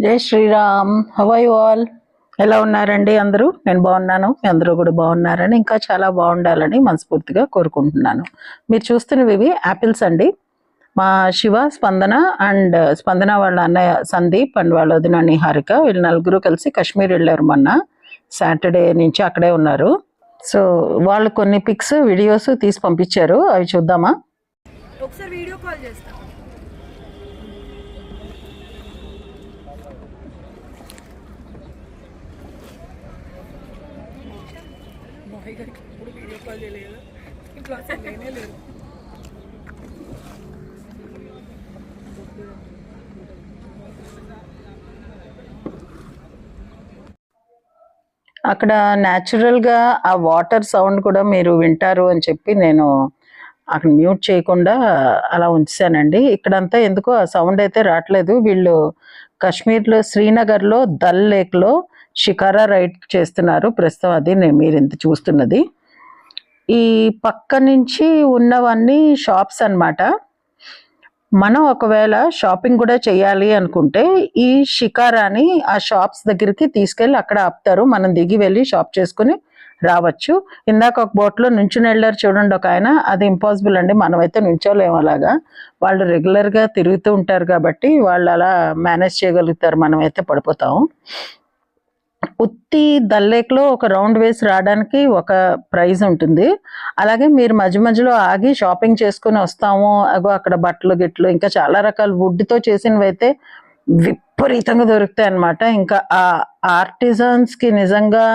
జై Sriram. How are you all? ఎలా ఉన్నారండి అందరూ? నేను బాగున్నాను, మీ అందరూ కూడా బాగున్నారని, ఇంకా చాలా బాగుండాలని మనస్ఫూర్తిగా కోరుకుంటున్నాను. మీరు చూస్తున్నవి ఇవి యాపిల్స్ అండి. మా శివ, స్పందన అండ్ స్పందన వాళ్ళ అన్నయ్య సందీప్ అండ్ వాళ్ళ వదిన నిహారిక, వీళ్ళు నలుగురు కలిసి కాశ్మీర్ వెళ్ళారు మొన్న. సాటర్డే నుంచి అక్కడే ఉన్నారు. సో వాళ్ళు కొన్ని పిక్స్ వీడియోస్ తీసి పంపించారు, అవి చూద్దామా? ఒకసారి వీడియో కాల్ చేస్తా. మావి గారికి ఇప్పుడు వీడియో కాల్ చేయలేదు, ఇంట్లో అసలు లేనే లేదు. అక్కడ న్యాచురల్గా ఆ వాటర్ సౌండ్ కూడా మీరు వింటారు అని చెప్పి నేను అక్కడ మ్యూట్ చేయకుండా అలా ఉంచానండి. ఇక్కడంతా ఎందుకో ఆ సౌండ్ అయితే రావట్లేదు. వీళ్ళు కాశ్మీర్లో శ్రీనగర్లో దల్ లేక్లో షికారా రైడ్ చేస్తున్నారు ప్రస్తుతం. అది మీరు ఇంత చూస్తున్నది. ఈ పక్క నుంచి ఉన్నవన్నీ షాప్స్ అన్నమాట. మనం ఒకవేళ షాపింగ్ కూడా చేయాలి అనుకుంటే ఈ షికారాని ఆ షాప్స్ దగ్గరికి తీసుకెళ్ళి అక్కడ ఆపుతారు. మనం దిగి వెళ్ళి షాప్ చేసుకుని రావచ్చు. ఇందాక ఒక బోట్లో నుంచుని వెళ్ళారు చూడండి ఒక ఆయన, అది ఇంపాసిబుల్ అండి. మనమైతే నుంచోలేము అలాగా. వాళ్ళు రెగ్యులర్గా తిరుగుతూ ఉంటారు కాబట్టి వాళ్ళు అలా మేనేజ్ చేయగలుగుతారు, మనమైతే పడిపోతాము. ఉత్తి దల్లేక్లో ఒక రౌండ్ వేసి రావడానికి ఒక ప్రైజ్ ఉంటుంది. అలాగే మీరు మధ్య మధ్యలో ఆగి షాపింగ్ చేసుకుని వస్తాము. అగో అక్కడ బట్టలు గిట్లు ఇంకా చాలా రకాల వుడ్తో చేసినవి అయితే విపరీతంగా దొరుకుతాయి అన్నమాట. ఇంకా ఆ ఆర్టిజన్స్కి నిజంగా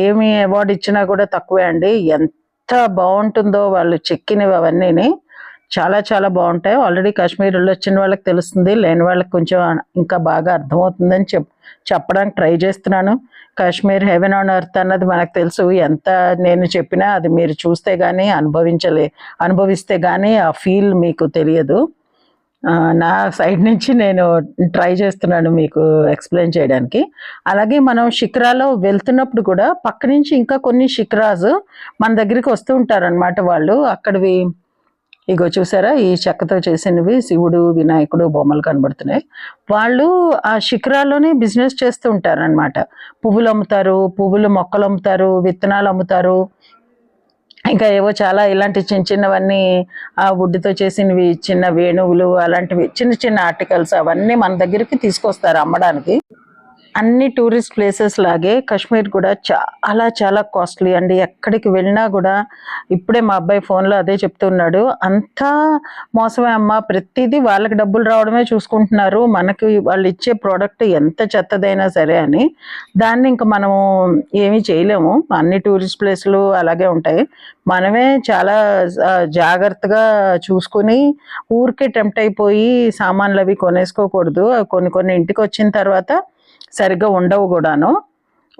ఏమి అవార్డు ఇచ్చినా కూడా తక్కువే అండి. ఎంత బాగుంటుందో వాళ్ళు చెక్కినవి అవన్నీ, చాలా చాలా బాగుంటాయి. ఆల్రెడీ కాశ్మీర్ వచ్చిన వాళ్ళకి తెలుస్తుంది, లేని వాళ్ళకి కొంచెం ఇంకా బాగా అర్థమవుతుందని చెప్పడానికి ట్రై చేస్తున్నాను. కాశ్మీర్ హెవెన్ ఆన్ ఎర్త్ అన్నది మనకు తెలుసు. ఎంత నేను చెప్పినా అది మీరు చూస్తే కానీ అనుభవిస్తే కానీ ఆ ఫీల్ మీకు తెలియదు. నా సైడ్ నుంచి నేను ట్రై చేస్తున్నాను మీకు ఎక్స్ప్లెయిన్ చేయడానికి. అలాగే మనం షిక్రాలో వెళ్తున్నప్పుడు కూడా పక్క నుంచి ఇంకా కొన్ని షిక్రాస్ మన దగ్గరికి వస్తూ ఉంటారనమాట. వాళ్ళు అక్కడివి ఇగో చూసారా, ఈ చెక్కతో చేసినవి శివుడు వినాయకుడు బొమ్మలు కనబడుతున్నాయి. వాళ్ళు ఆ శిఖరాల్లోనే బిజినెస్ చేస్తూ ఉంటారు అనమాట. పువ్వులు అమ్ముతారు, పువ్వులు మొక్కలు అమ్ముతారు, విత్తనాలు అమ్ముతారు, ఇంకా ఏవో చాలా ఇలాంటి చిన్న చిన్నవన్నీ ఆ వుడ్తో చేసినవి, చిన్న వేణువులు, అలాంటివి చిన్న చిన్న ఆర్టికల్స్ అవన్నీ మన దగ్గరికి తీసుకొస్తారు అమ్మడానికి. అన్ని టూరిస్ట్ ప్లేసెస్ లాగే కాశ్మీర్ కూడా చాలా చాలా కాస్ట్లీ అండి. ఎక్కడికి వెళ్ళినా కూడా ఇప్పుడే మా అబ్బాయి ఫోన్లో అదే చెప్తున్నాడు, అంతా మోసమే అమ్మ, ప్రతిదీ వాళ్ళకి డబ్బులు రావడమే చూసుకుంటున్నారు, మనకి వాళ్ళు ఇచ్చే ప్రోడక్ట్ ఎంత చెత్తదైనా సరే అని. దాన్ని ఇంకా మనము ఏమీ చేయలేము. అన్ని టూరిస్ట్ ప్లేస్లు అలాగే ఉంటాయి. మనమే చాలా జాగ్రత్తగా చూసుకుని ఊరికే టెంప్ట్ అయిపోయి సామాన్లు అవి కొనేసుకోకూడదు. కొన్ని ఇంటికి వచ్చిన తర్వాత సరిగ్గా ఉండవు కూడాను.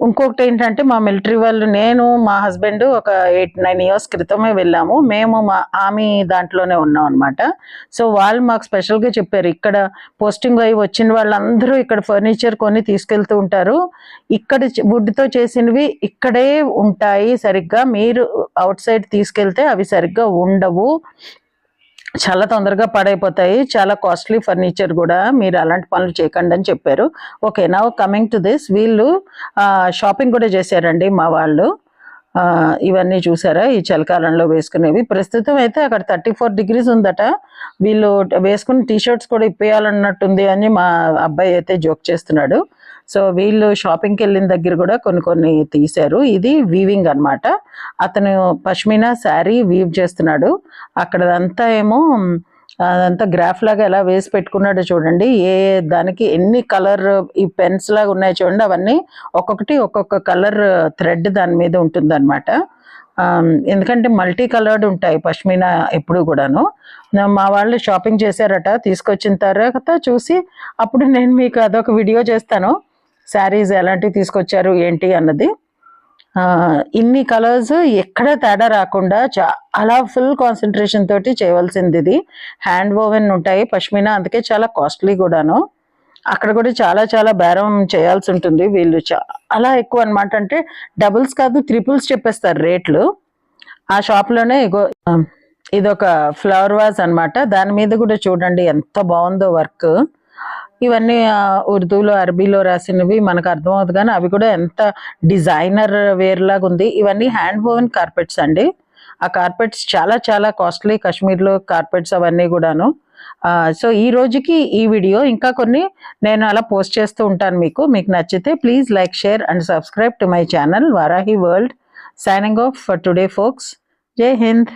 ఇంకొకటి ఏంటంటే మా మిలిటరీ వాళ్ళు, నేను మా హస్బెండ్ ఒక 8-9 ఇయర్స్ క్రితమే వెళ్ళాము. మేము మా ఆర్మీ దాంట్లోనే ఉన్నాం అనమాట. సో వాళ్ళు మాకు స్పెషల్గా చెప్పారు, ఇక్కడ పోస్టింగ్ అయ్యి వచ్చిన వాళ్ళందరూ ఇక్కడ ఫర్నిచర్ కొని తీసుకెళ్తూ ఉంటారు, ఇక్కడ వుడ్తో చేసినవి ఇక్కడే ఉంటాయి సరిగ్గా, మీరు అవుట్ సైడ్ తీసుకెళ్తే అవి సరిగ్గా ఉండవు, చాలా తొందరగా పాడైపోతాయి, చాలా కాస్ట్లీ ఫర్నిచర్ కూడా, మీరు అలాంటి పనులు చేయకండి అని చెప్పారు. Okay, now coming to this, వీళ్ళు షాపింగ్ కూడా చేశారండి మా వాళ్ళు. ఇవన్నీ చూసారా, ఈ చలికాలంలో వేసుకునేవి. ప్రస్తుతం అయితే అక్కడ 34 degrees ఉందట. వీళ్ళు వేసుకున్న టీషర్ట్స్ కూడా ఇప్పేయాలన్నట్టుంది అని మా అబ్బాయి అయితే జోక్ చేస్తున్నాడు. సో వీళ్ళు షాపింగ్కి వెళ్ళిన దగ్గర కూడా కొన్ని తీశారు. ఇది వీవింగ్ అనమాట. అతను పష్మినా శారీ వీవ్ చేస్తున్నాడు. అక్కడంతా ఏమో అదంతా గ్రాఫ్ లాగా ఎలా వేసి పెట్టుకున్నాడో చూడండి. దానికి ఎన్ని కలర్ ఈ పెన్స్ లాగా ఉన్నాయి చూడండి, అవన్నీ ఒక్కొక్క కలర్ థ్రెడ్ దాని మీద ఉంటుంది అనమాట. ఎందుకంటే మల్టీ కలర్డ్ ఉంటాయి పష్మినా ఎప్పుడు కూడాను. మా వాళ్ళు షాపింగ్ చేశారట, తీసుకొచ్చిన తర్వాత చూసి అప్పుడు నేను మీకు అదొక వీడియో చేస్తాను, శారీస్ ఎలాంటివి తీసుకొచ్చారు ఏంటి అన్నది. ఇన్ని కలర్స్ ఎక్కడ తేడా రాకుండా చాలా ఫుల్ కాన్సన్ట్రేషన్ తోటి చేయవలసింది. ఇది హ్యాండ్ ఓవెన్ ఉంటాయి పష్మినా, అందుకే చాలా కాస్ట్లీ కూడాను. అక్కడ కూడా చాలా చాలా బేరం చేయాల్సి ఉంటుంది. వీళ్ళు చాలా ఎక్కువ అనమాట, అంటే డబుల్స్ కాదు ట్రిపుల్స్ చెప్పేస్తారు రేట్లు. ఆ షాప్లోనే ఇదొక ఫ్లవర్ వాజ్ అనమాట. దాని మీద కూడా చూడండి ఎంత బాగుందో వర్క్. ఇవన్నీ ఉర్దూలో అరబీలో రాసినవి మనకు అర్థమవుతుంది, కానీ అవి కూడా ఎంత డిజైనర్ వేర్ లాగా ఉంది. ఇవన్నీ హ్యాండ్ వోవెన్ కార్పెట్స్ అండి. ఆ కార్పెట్స్ చాలా చాలా కాస్ట్లీ, కాశ్మీర్లో కార్పెట్స్ అవన్నీ కూడాను. సో ఈ రోజుకి ఈ వీడియో, ఇంకా కొన్ని నేను అలా పోస్ట్ చేస్తూ ఉంటాను. మీకు నచ్చితే please like, share and subscribe to my channel Varahi world. Signing off for today folks. జై హింద్.